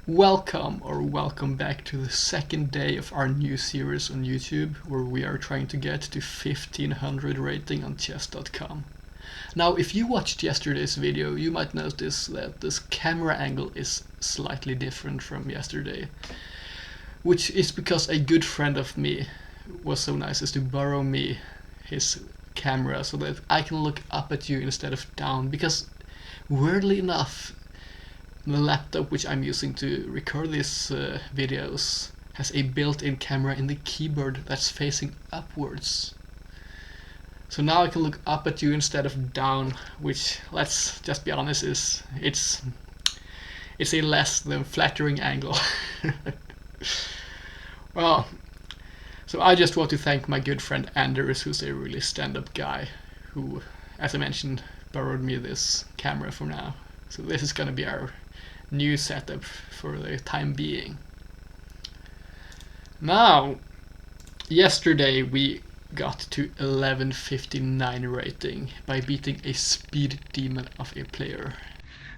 Welcome back to the second day of our new series on YouTube, where we are trying to get to 1500 rating on chess.com. Now, if you watched yesterday's video, you might notice that this camera angle is slightly different from yesterday, which is because a good friend of me was so nice as to borrow me his camera so that I can look up at you instead of down, because weirdly enough, the laptop which I'm using to record these videos has a built-in camera in the keyboard that's facing upwards. So now I can look up at you instead of down, which, let's just be honest, it's a less than flattering angle. Well, so I just want to thank my good friend Anders, who's a really stand-up guy, who, as I mentioned, borrowed me this camera for now. So this is gonna be our new setup for the time being. Now, yesterday we got to 1159 rating by beating a speed demon of a player.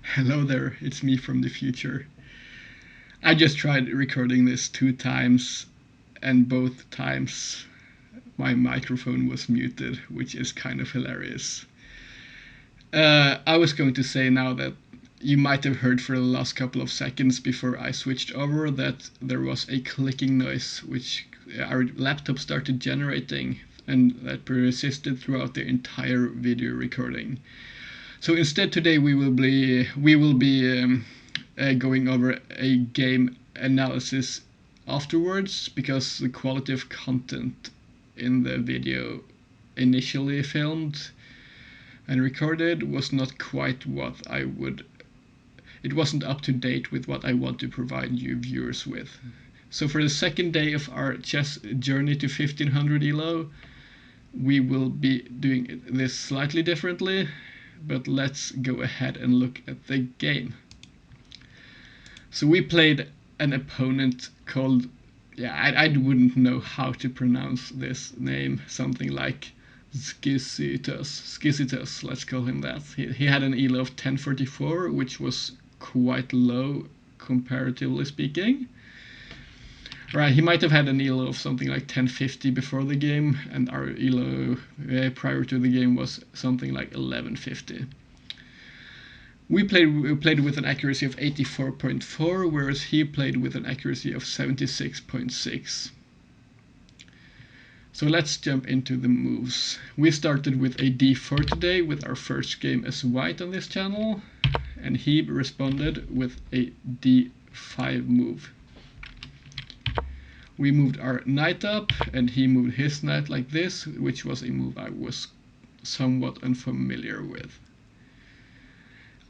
Hello there, it's me from the future. I just tried recording this 2 times, and both times my microphone was muted, which is kind of hilarious. I was going to say now that you might have heard for the last couple of seconds before I switched over that there was a clicking noise which our laptop started generating, and that persisted throughout the entire video recording. So instead today we will be going over a game analysis afterwards, because the quality of content in the video initially filmed and recorded was not quite what it wasn't up to date with what I want to provide you viewers with. So for the second day of our chess journey to 1500 ELO, we will be doing this slightly differently, but let's go ahead and look at the game. So we played an opponent called, I wouldn't know how to pronounce this name, something like Skisitas, let's call him that. He had an ELO of 1044, which was quite low comparatively speaking. Right, he might have had an ELO of something like 1050 before the game, and our ELO prior to the game was something like 1150. We played with an accuracy of 84.4, whereas he played with an accuracy of 76.6. So let's jump into the moves. We started with a d4 today with our first game as white on this channel, and he responded with a d5 move. We moved our knight up, and he moved his knight like this, which was a move I was somewhat unfamiliar with.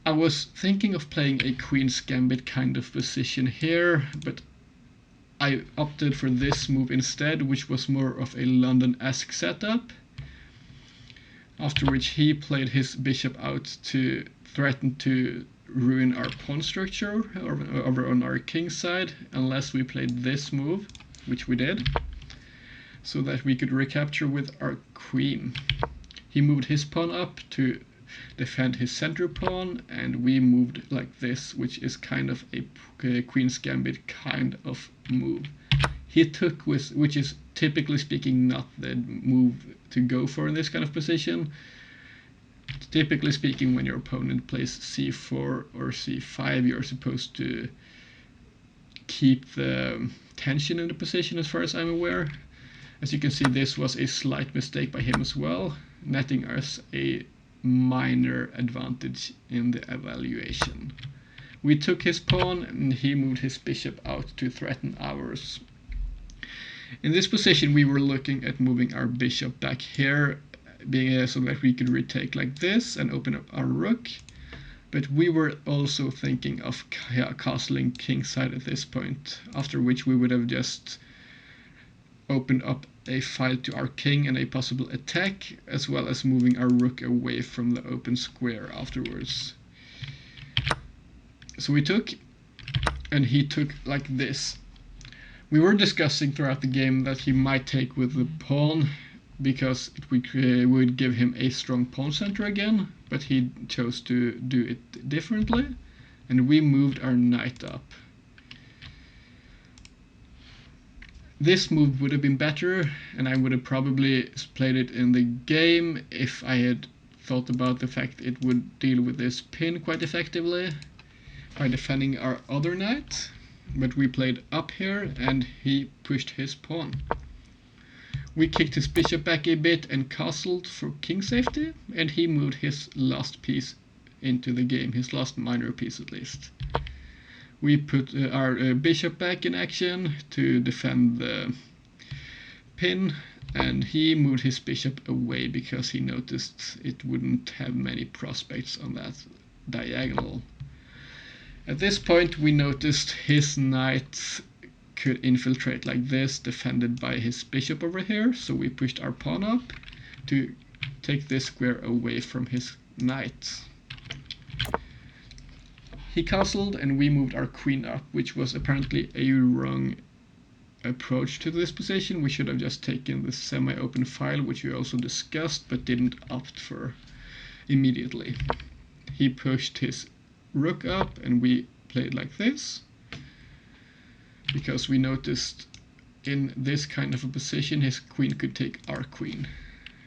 I was thinking of playing a Queen's Gambit kind of position here, but I opted for this move instead, which was more of a London-esque setup. After which he played his bishop out to threaten to ruin our pawn structure over on our king side, unless we played this move, which we did, so that we could recapture with our queen. He moved his pawn up to defend his center pawn, and we moved like this, which is kind of a Queen's Gambit kind of move. He took with, which is typically speaking not the move to go for in this kind of position. Typically speaking, when your opponent plays c4 or c5, you're supposed to keep the tension in the position, as far as I'm aware. As you can see, this was a slight mistake by him as well, netting us a minor advantage in the evaluation. We took his pawn, and he moved his bishop out to threaten ours. In this position, we were looking at moving our bishop back here, being so that we could retake like this and open up our rook. But we were also thinking of castling kingside at this point, after which we would have just opened up a file to our king and a possible attack, as well as moving our rook away from the open square afterwards. So we took, and he took like this. We were discussing throughout the game that he might take with the pawn, because it would give him a strong pawn center again, but he chose to do it differently, and we moved our knight up. This move would have been better, and I would have probably played it in the game if I had thought about the fact it would deal with this pin quite effectively by defending our other knight. But we played up here and he pushed his pawn. We kicked his bishop back a bit and castled for king safety, and he moved his last piece into the game, his last minor piece at least. We put our bishop back in action to defend the pin, and he moved his bishop away because he noticed it wouldn't have many prospects on that diagonal. At this point we noticed his knight could infiltrate like this, defended by his bishop over here, so we pushed our pawn up to take this square away from his knight. He castled and we moved our queen up, which was apparently a wrong approach to this position. We should have just taken the semi-open file, which we also discussed but didn't opt for immediately. He pushed his rook up and we played like this because we noticed in this kind of a position his queen could take our queen,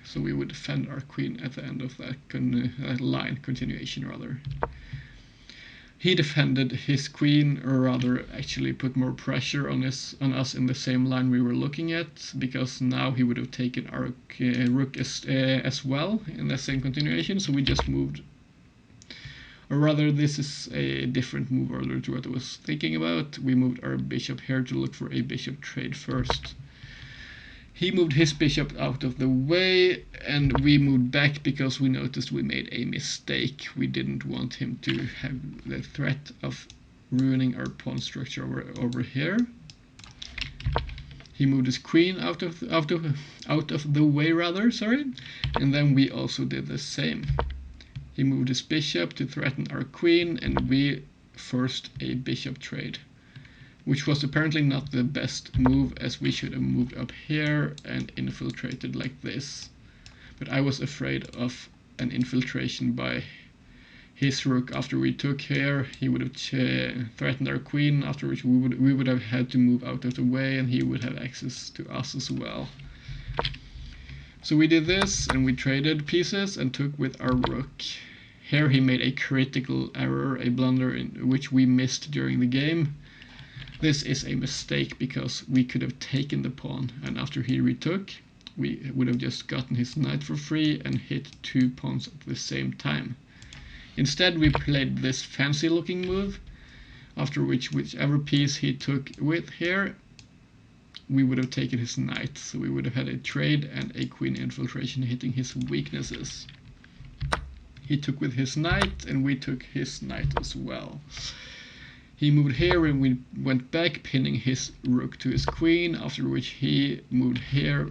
so we would defend our queen at the end of that line continuation rather. He defended his queen, or rather actually put more pressure on us in the same line we were looking at, because now he would have taken our rook as well in the same continuation, so we just moved. Or rather, this is a different move order to what I was thinking about. We moved our bishop here to look for a bishop trade first. He moved his bishop out of the way, and we moved back because we noticed we made a mistake. We didn't want him to have the threat of ruining our pawn structure over here. He moved his queen out of the way rather, sorry, and then we also did the same. He moved his bishop to threaten our queen, and we forced a bishop trade, which was apparently not the best move, as we should have moved up here and infiltrated like this. But I was afraid of an infiltration by his rook after we took here. He would have threatened our queen, after which we would have had to move out of the way and he would have access to us as well. So we did this and we traded pieces and took with our rook. Here he made a critical error, a blunder in which we missed during the game. This is a mistake because we could have taken the pawn, and after he retook, we would have just gotten his knight for free and hit two pawns at the same time. Instead we played this fancy looking move, after which whichever piece he took with here, we would have taken his knight, so we would have had a trade and a queen infiltration hitting his weaknesses. He took with his knight and we took his knight as well. He moved here and we went back, pinning his rook to his queen, after which he moved here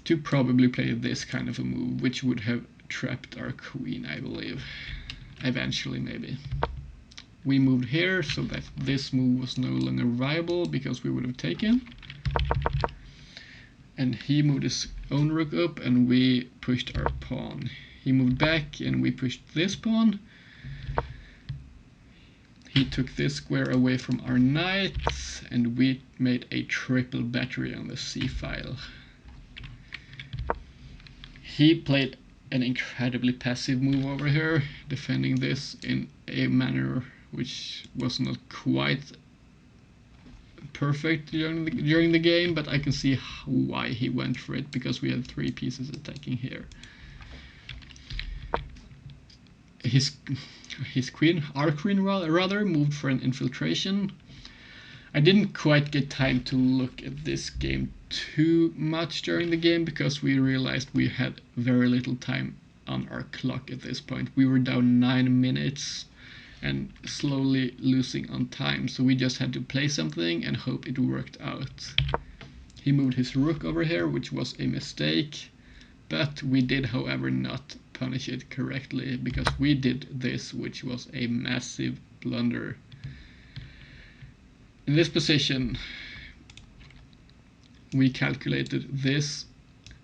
to probably play this kind of a move, which would have trapped our queen, I believe. Eventually, maybe. We moved here so that this move was no longer viable because we would have taken. And he moved his own rook up and we pushed our pawn. He moved back and we pushed this pawn. He took this square away from our knight and we made a triple battery on the c-file. He played an incredibly passive move over here, defending this in a manner which was not quite perfect during the game, but I can see why he went for it, because we had three pieces attacking here. Our queen rather, moved for an infiltration. I didn't quite get time to look at this game too much during the game because we realized we had very little time on our clock at this point. We were down 9 minutes and slowly losing on time, so we just had to play something and hope it worked out. He moved his rook over here, which was a mistake, but we did, however, not punish it correctly because we did this, which was a massive blunder. In this position, we calculated this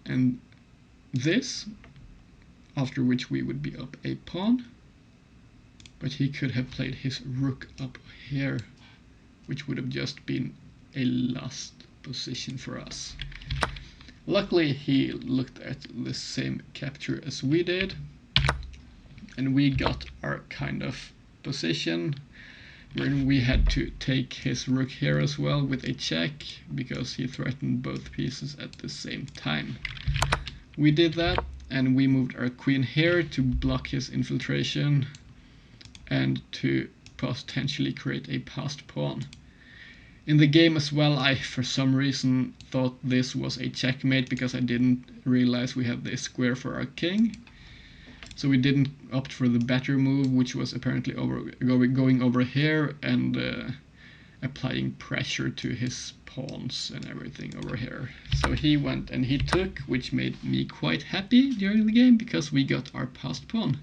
and this, after which we would be up a pawn. But he could have played his rook up here, which would have just been a lost position for us. Luckily, he looked at the same capture as we did, and we got our kind of position where we had to take his rook here as well with a check, because he threatened both pieces at the same time. We did that, and we moved our queen here to block his infiltration and to potentially create a passed pawn. In the game as well, I for some reason thought this was a checkmate because I didn't realize we had this square for our king. So we didn't opt for the better move, which was apparently going over here and applying pressure to his pawns and everything over here. So he went and he took, which made me quite happy during the game because we got our passed pawn.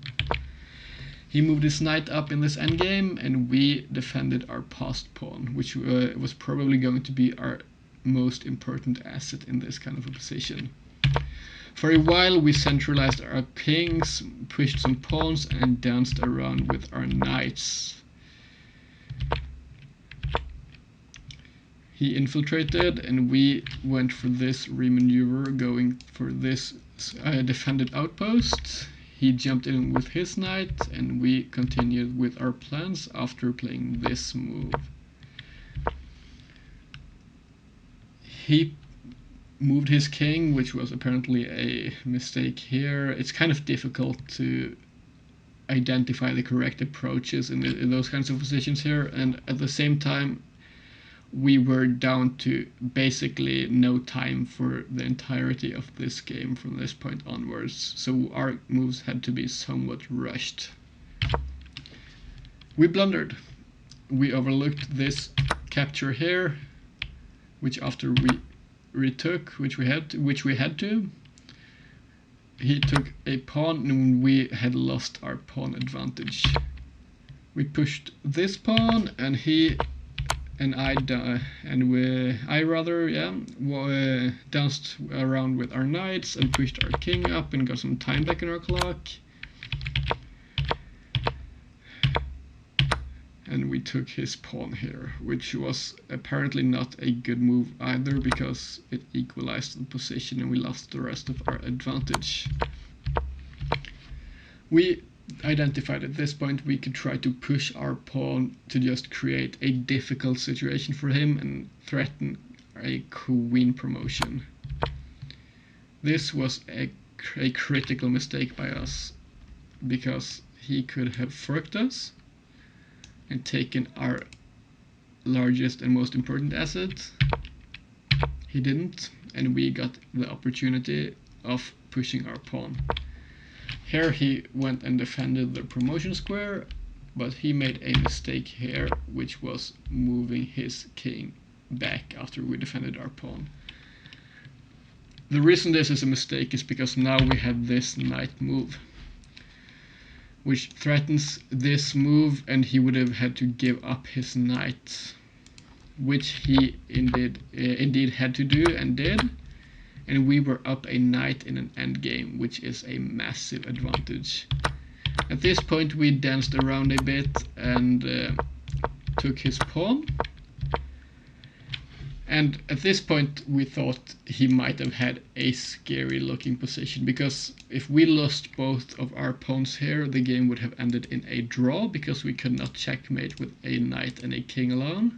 He moved his knight up in this endgame, and we defended our passed pawn, which was probably going to be our most important asset in this kind of a position. For a while we centralized our kings, pushed some pawns, and danced around with our knights. He infiltrated, and we went for this remaneuver, going for this defended outpost. He jumped in with his knight, and we continued with our plans after playing this move. He moved his king, which was apparently a mistake here. It's kind of difficult to identify the correct approaches in those kinds of positions here, and at the same time we were down to basically no time for the entirety of this game from this point onwards, so our moves had to be somewhat rushed. We blundered. We overlooked this capture here, which after we retook, which we had to. He took a pawn, and we had lost our pawn advantage. We pushed this pawn, and he and I danced around with our knights and pushed our king up and got some time back in our clock. And we took his pawn here, which was apparently not a good move either, because it equalized the position and we lost the rest of our advantage. We identified at this point we could try to push our pawn to just create a difficult situation for him and threaten a queen promotion. This was a critical mistake by us, because he could have forked us and taken our largest and most important asset. He didn't, and we got the opportunity of pushing our pawn. Here he went and defended the promotion square, but he made a mistake here, which was moving his king back after we defended our pawn. The reason this is a mistake is because now we have this knight move, which threatens this move, and he would have had to give up his knight, which he indeed had to do and did. And we were up a knight in an endgame, which is a massive advantage. At this point we danced around a bit and took his pawn. And at this point we thought he might have had a scary looking position, because if we lost both of our pawns here, the game would have ended in a draw, because we could not checkmate with a knight and a king alone.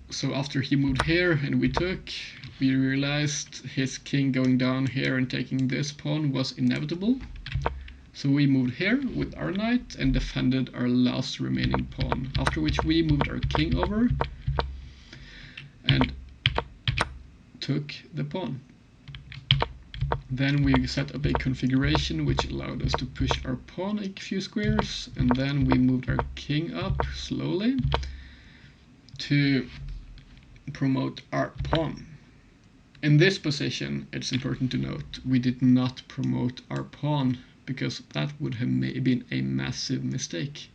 So after he moved here and we took, we realized his king going down here and taking this pawn was inevitable. So we moved here with our knight and defended our last remaining pawn, after which we moved our king over and took the pawn. Then we set up a configuration which allowed us to push our pawn a few squares, and then we moved our king up slowly to promote our pawn. In this position, it's important to note, we did not promote our pawn, because that would have been a massive mistake.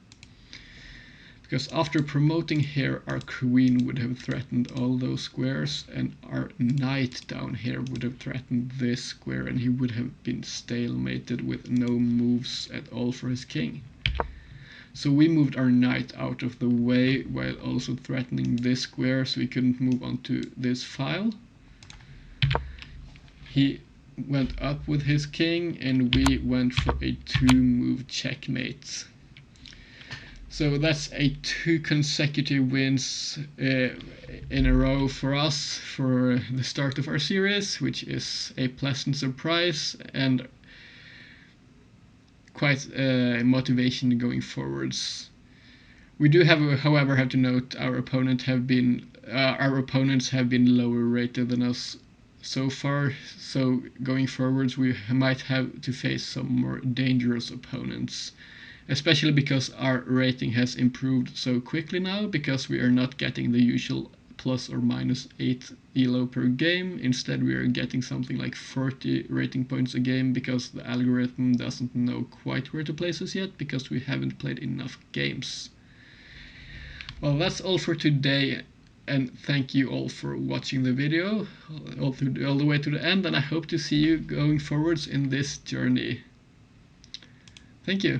Because after promoting here, our queen would have threatened all those squares, and our knight down here would have threatened this square, and he would have been stalemated with no moves at all for his king. So we moved our knight out of the way while also threatening this square so he couldn't move onto this file. He went up with his king and we went for a 2-move checkmate. So that's a 2 consecutive wins in a row for us for the start of our series, which is a pleasant surprise and quite motivation going forwards. We do however, have to note our opponents have been lower rated than us so far. So going forwards, we might have to face some more dangerous opponents, especially because our rating has improved so quickly now, because we are not getting the usual plus or minus 8 ELO per game. Instead we are getting something like 40 rating points a game, because the algorithm doesn't know quite where to place us yet, because we haven't played enough games. Well, that's all for today, and thank you all for watching the video all the way to the end, and I hope to see you going forwards in this journey. Thank you.